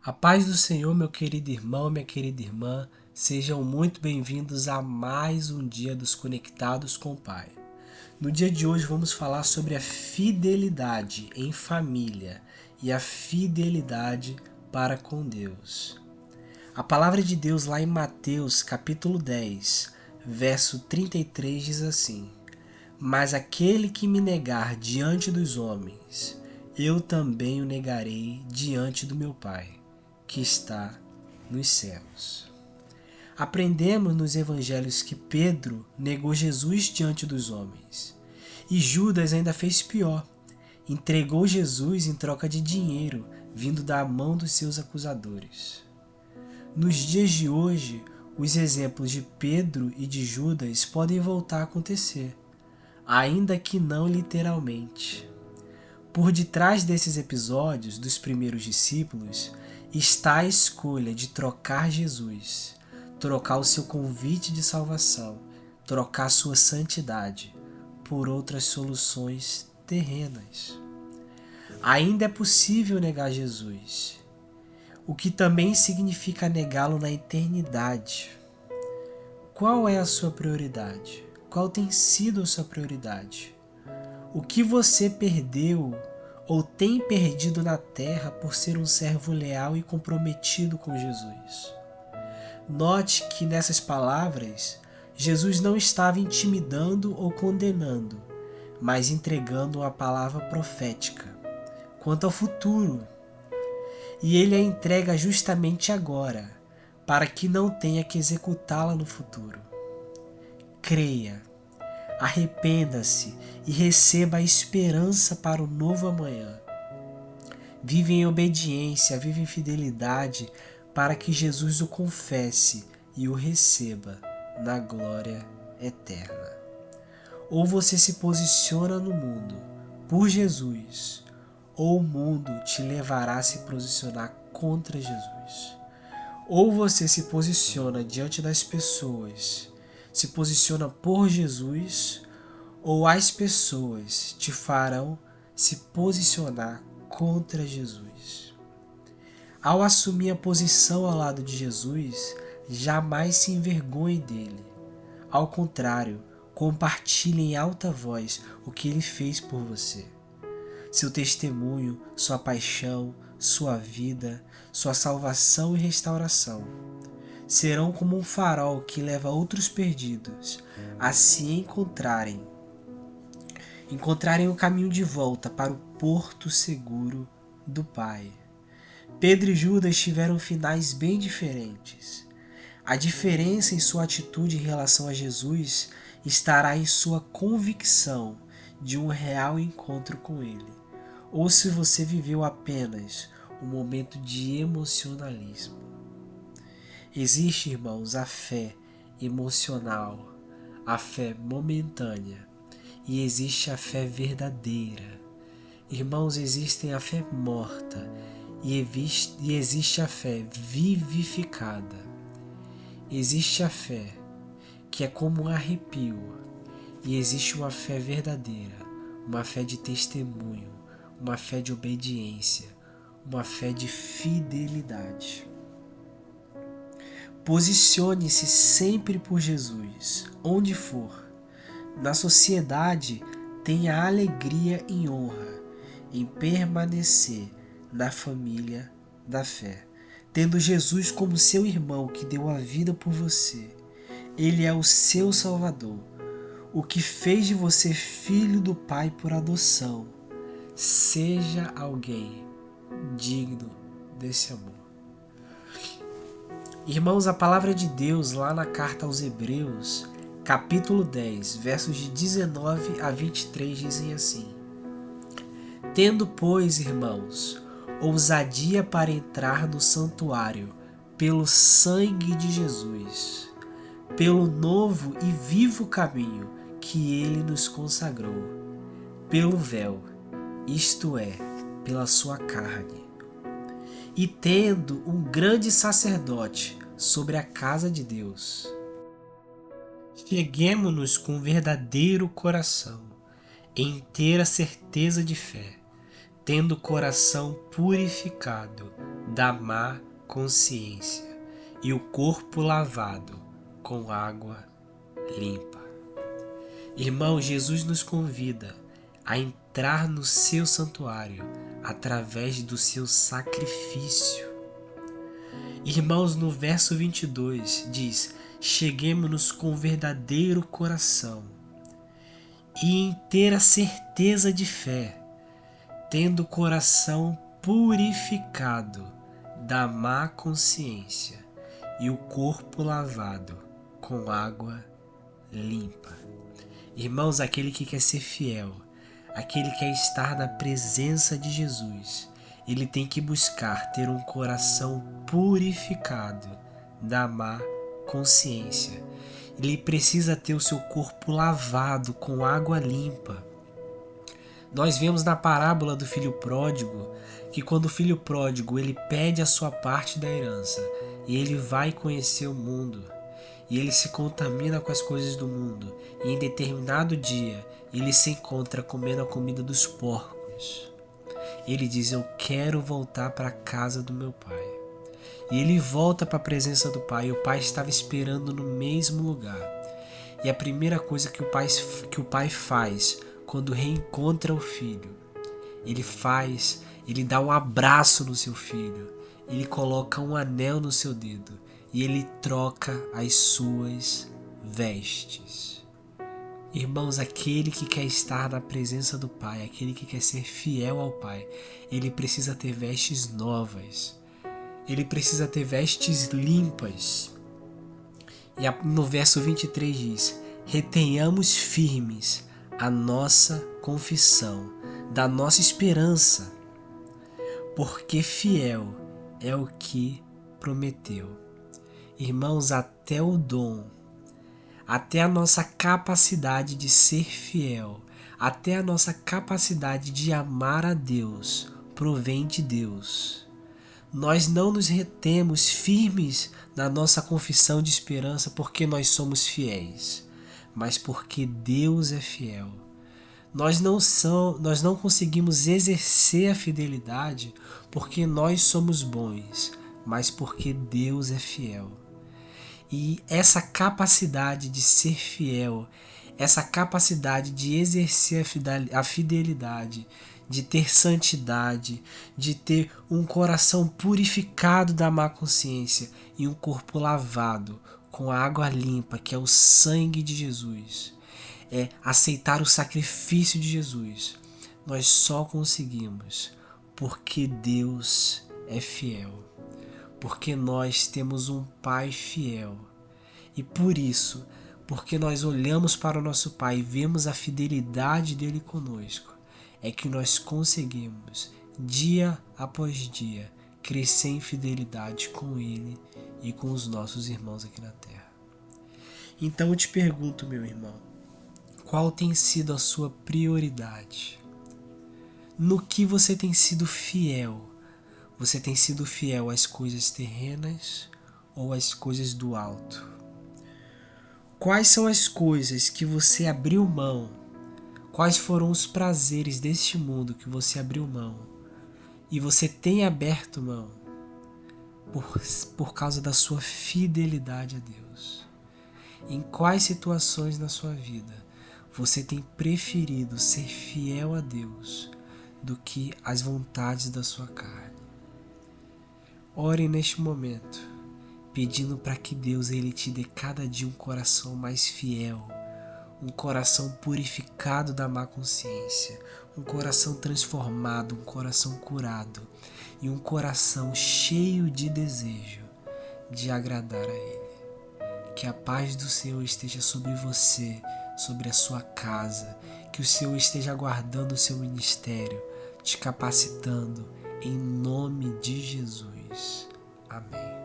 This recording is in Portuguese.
A paz do Senhor, meu querido irmão, minha querida irmã, sejam muito bem-vindos a mais um dia dos Conectados com o Pai. No dia de hoje vamos falar sobre a fidelidade em família e a fidelidade para com Deus. A palavra de Deus lá em Mateus capítulo 10, verso 33 diz assim: Mas aquele que me negar diante dos homens, eu também o negarei diante do meu Pai, que está nos céus. Aprendemos nos evangelhos que Pedro negou Jesus diante dos homens. E Judas ainda fez pior. Entregou Jesus em troca de dinheiro vindo da mão dos seus acusadores. Nos dias de hoje, os exemplos de Pedro e de Judas podem voltar a acontecer, ainda que não literalmente. Por detrás desses episódios dos primeiros discípulos está a escolha de trocar Jesus, trocar o seu convite de salvação, trocar sua santidade por outras soluções terrenas. Ainda é possível negar Jesus, o que também significa negá-lo na eternidade. Qual é a sua prioridade? Qual tem sido a sua prioridade? O que você perdeu ou tem perdido na terra por ser um servo leal e comprometido com Jesus? Note que nessas palavras, Jesus não estava intimidando ou condenando, mas entregando uma palavra profética quanto ao futuro. E ele a entrega justamente agora, para que não tenha que executá-la no futuro. Creia. Arrependa-se e receba a esperança para o novo amanhã. Vive em obediência, vive em fidelidade para que Jesus o confesse e o receba na glória eterna. Ou você se posiciona no mundo por Jesus, ou o mundo te levará a se posicionar contra Jesus. Ou você se posiciona diante das pessoas, se posiciona por Jesus, ou as pessoas te farão se posicionar contra Jesus. Ao assumir a posição ao lado de Jesus, jamais se envergonhe dele. Ao contrário, compartilhe em alta voz o que ele fez por você. Seu testemunho, sua paixão, sua vida, sua salvação e restauração serão como um farol que leva outros perdidos a se encontrarem o caminho de volta para o porto seguro do Pai. Pedro e Judas tiveram finais bem diferentes. A diferença em sua atitude em relação a Jesus estará em sua convicção de um real encontro com Ele, ou se você viveu apenas um momento de emocionalismo. Existe, irmãos, a fé emocional, a fé momentânea, e existe a fé verdadeira. Irmãos, existem a fé morta e existe a fé vivificada. Existe a fé que é como um arrepio, e existe uma fé verdadeira, uma fé de testemunho, uma fé de obediência, uma fé de fidelidade. Posicione-se sempre por Jesus, onde for. Na sociedade, tenha alegria e honra em permanecer na família da fé, tendo Jesus como seu irmão que deu a vida por você. Ele é o seu Salvador, o que fez de você filho do Pai por adoção. Seja alguém digno desse amor. Irmãos, a palavra de Deus lá na carta aos Hebreus, capítulo 10, versos de 19 a 23 dizem assim: Tendo, pois, irmãos, ousadia para entrar no santuário pelo sangue de Jesus, pelo novo e vivo caminho que ele nos consagrou, pelo véu, isto é, pela sua carne. E tendo um grande sacerdote sobre a casa de Deus, cheguemo-nos com verdadeiro coração, em inteira certeza de fé, tendo o coração purificado da má consciência e o corpo lavado com água limpa. Irmão, Jesus nos convida a entrar no seu santuário através do seu sacrifício. Irmãos, no verso 22 diz: cheguemo-nos com verdadeiro coração e inteira certeza de fé, tendo o coração purificado da má consciência e o corpo lavado com água limpa. Irmãos, aquele que quer ser fiel, aquele que quer estar na presença de Jesus, ele tem que buscar ter um coração purificado da má consciência. Ele precisa ter o seu corpo lavado com água limpa. Nós vemos na parábola do filho pródigo que quando o filho pródigo ele pede a sua parte da herança e ele vai conhecer o mundo e ele se contamina com as coisas do mundo e em determinado dia ele se encontra comendo a comida dos porcos. Ele diz: eu quero voltar para a casa do meu pai. E ele volta para a presença do pai. E o pai estava esperando no mesmo lugar. E a primeira coisa que o pai faz quando reencontra o filho, ele dá um abraço no seu filho, ele coloca um anel no seu dedo e ele troca as suas vestes. Irmãos, aquele que quer estar na presença do Pai, aquele que quer ser fiel ao Pai, ele precisa ter vestes novas, ele precisa ter vestes limpas. E no verso 23 diz: retenhamos firmes a nossa confissão da nossa esperança, porque fiel é o que prometeu. Irmãos, até o dom, até a nossa capacidade de ser fiel, até a nossa capacidade de amar a Deus, provém de Deus. Nós não nos retemos firmes na nossa confissão de esperança porque nós somos fiéis, mas porque Deus é fiel. Nós não conseguimos exercer a fidelidade porque nós somos bons, mas porque Deus é fiel. E essa capacidade de ser fiel, essa capacidade de exercer a fidelidade, de ter santidade, de ter um coração purificado da má consciência e um corpo lavado com a água limpa, que é o sangue de Jesus, é aceitar o sacrifício de Jesus. Nós só conseguimos porque Deus é fiel, porque nós temos um Pai fiel. E por isso, porque nós olhamos para o nosso Pai e vemos a fidelidade dele conosco, é que nós conseguimos, dia após dia, crescer em fidelidade com ele e com os nossos irmãos aqui na terra. Então eu te pergunto, meu irmão, qual tem sido a sua prioridade? No que você tem sido fiel? Você tem sido fiel às coisas terrenas ou às coisas do alto? Quais são as coisas que você abriu mão? Quais foram os prazeres deste mundo que você abriu mão? E você tem aberto mão por causa da sua fidelidade a Deus? Em quais situações na sua vida você tem preferido ser fiel a Deus do que as vontades da sua carne? Ore neste momento, pedindo para que Deus ele te dê cada dia um coração mais fiel, um coração purificado da má consciência, um coração transformado, um coração curado e um coração cheio de desejo de agradar a Ele. Que a paz do Senhor esteja sobre você, sobre a sua casa, que o Senhor esteja guardando o seu ministério, te capacitando em nome de Jesus. Amém.